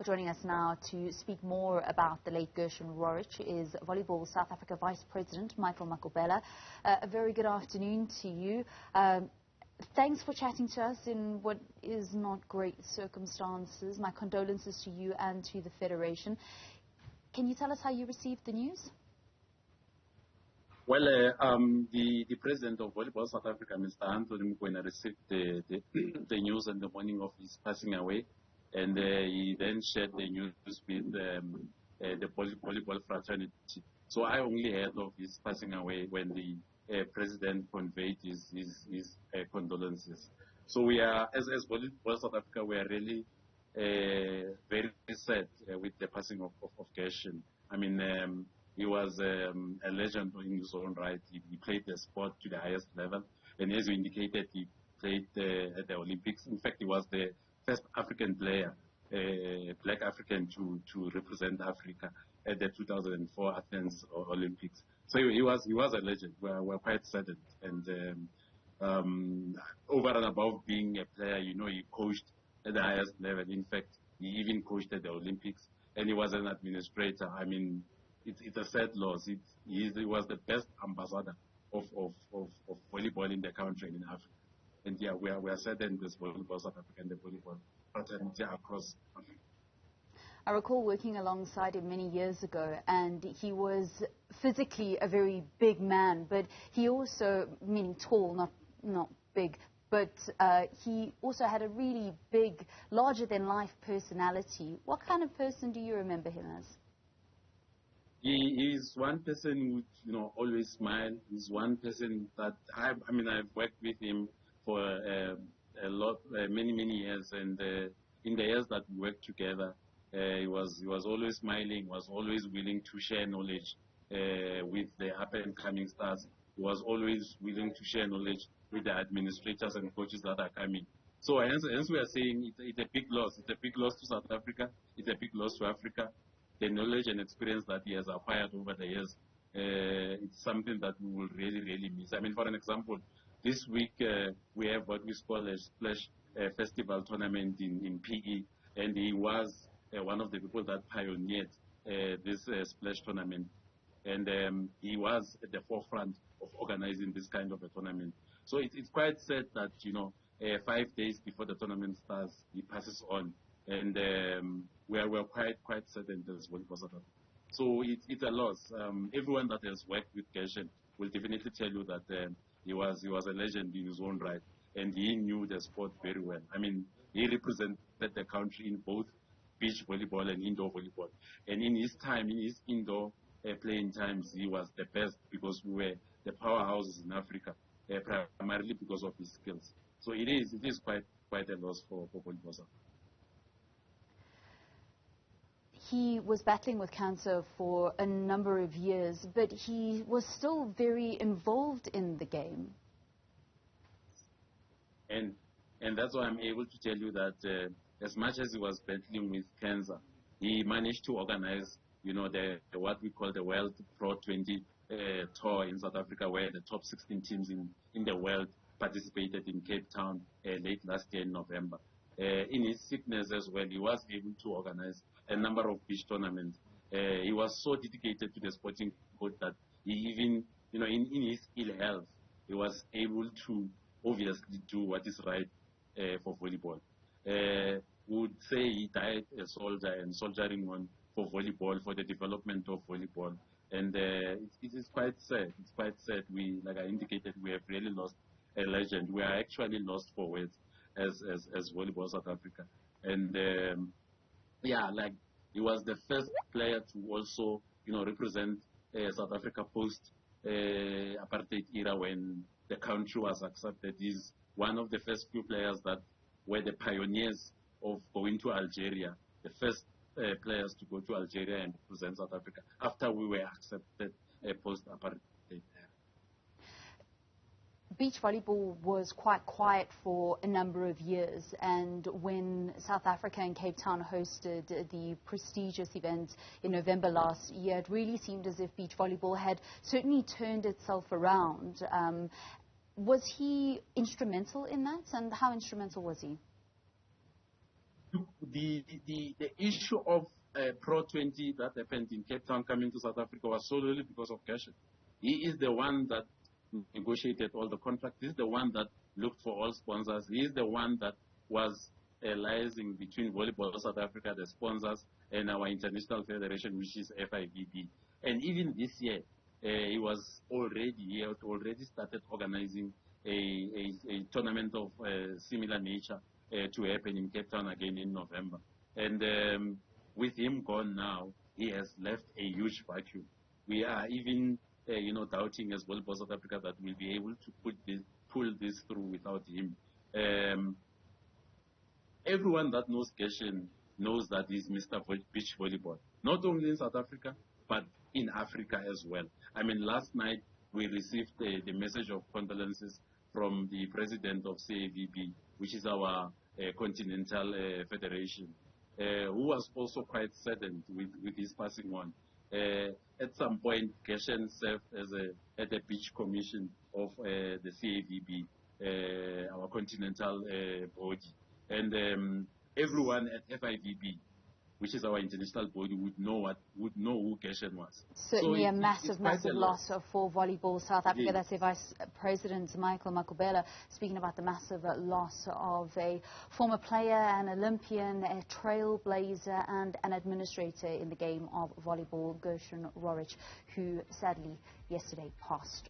Joining us now to speak more about the late Gershon Rorich is Volleyball South Africa Vice President Michael Makhubela. A very good afternoon to you. Thanks for chatting to us in what is not great circumstances. My condolences to you and to the Federation. Can you tell us how you received the news? Well, the president of Volleyball South Africa, Mr. Anthony Mokoena, received the news on the morning of his passing away, and he then shared the news with the volleyball fraternity. So I only heard of his passing away when the president conveyed his condolences. So we are, as Volleyball South Africa, we are really very sad with the passing of Gershon. I mean, he was a legend in his own right. He played the sport to the highest level. And as you indicated, he played at the Olympics. In fact, he was the first African player, black African, to represent Africa at the 2004 Athens Olympics. So he was a legend. We're quite saddened. And over and above being a player, you know, he coached at the highest level. In fact, he even coached at the Olympics. And he was an administrator. I mean, it's a sad loss. He was the best ambassador of volleyball in the country and in Africa. And yeah, we are saddened as Volleyball South Africa and the volleyball fraternity across Africa. I recall working alongside him many years ago, and he was physically a very big man, but he also, meaning tall, not big, but he also had a really big, larger-than-life personality. What kind of person do you remember him as? He is one person who, you know, always smile. He's one person that I've worked with him for a lot, many years, and in the years that we worked together, he was always smiling, was always willing to share knowledge with the up and coming stars. He was always willing to share knowledge with the administrators and coaches that are coming. So hence we are saying it's a big loss. It's a big loss to South Africa. It's a big loss to Africa. The knowledge and experience that he has acquired over the years, it's something that we will really miss. I mean, for an example, this week we have what we call a Splash Festival tournament in PE, and he was one of the people that pioneered this Splash tournament, and he was at the forefront of organizing this kind of a tournament. So it's quite sad that, you know, 5 days before the tournament starts, he passes on. And we are quite saddened as well because of that. So it's a loss. Everyone that has worked with Gershon will definitely tell you that he was a legend in his own right, and he knew the sport very well. I mean, he represented the country in both beach volleyball and indoor volleyball. And in his time, in his indoor playing times, he was the best because we were the powerhouses in Africa, primarily because of his skills. So it is quite a loss for volleyball. He was battling with cancer for a number of years, but he was still very involved in the game. And that's why I'm able to tell you that as much as he was battling with cancer, he managed to organize, you know, the what we call the World Pro 20 tour in South Africa, where the top 16 teams in the world participated in Cape Town late last year in November. In his sickness as well, he was able to organize a number of beach tournaments. He was so dedicated to the sporting code that he even, you know, in his ill health, he was able to obviously do what is right for volleyball. We would say he died a soldier and soldiering on for volleyball, for the development of volleyball. And it is quite sad. It's quite sad. We, like I indicated, we have really lost a legend. We are actually lost for words as Volleyball South Africa. And yeah, like he was the first player to also, you know, represent South Africa post apartheid era when the country was accepted. He's one of the first few players that were the pioneers of going to Algeria, the first players to go to Algeria and represent South Africa after we were accepted post apartheid era. Beach volleyball was quite quiet for a number of years, and when South Africa and Cape Town hosted the prestigious event in November last year, it really seemed as if beach volleyball had certainly turned itself around. Was he instrumental in that, and how instrumental was he? the issue of Pro 20 that happened in Cape Town coming to South Africa was solely because of Gershon. He is the one that negotiated all the contracts. He is the one that looked for all sponsors. He is the one that was liaising between Volleyball South Africa, the sponsors, and our international federation, which is FIVB. And even this year, he had already started organizing a tournament of similar nature to happen in Cape Town again in November. And with him gone now, he has left a huge vacuum. We are even doubting as Volleyball South Africa that we'll be able to pull this through without him. Everyone that knows Gershon knows that he's Mr. Beach Volleyball, not only in South Africa, but in Africa as well. I mean, last night we received the message of condolences from the president of CAVB, which is our continental federation, who was also quite saddened with his passing on. At some point, Gershon served at the beach commission of the CAVB, our continental body. And everyone at FIVB, which is our international body, would know who Gershon was. Certainly a massive loss for Volleyball South Africa. Yes. That's the Vice President, Michael Makhubela, speaking about the massive loss of a former player, an Olympian, a trailblazer, and an administrator in the game of volleyball, Gershon Rorich, who sadly yesterday passed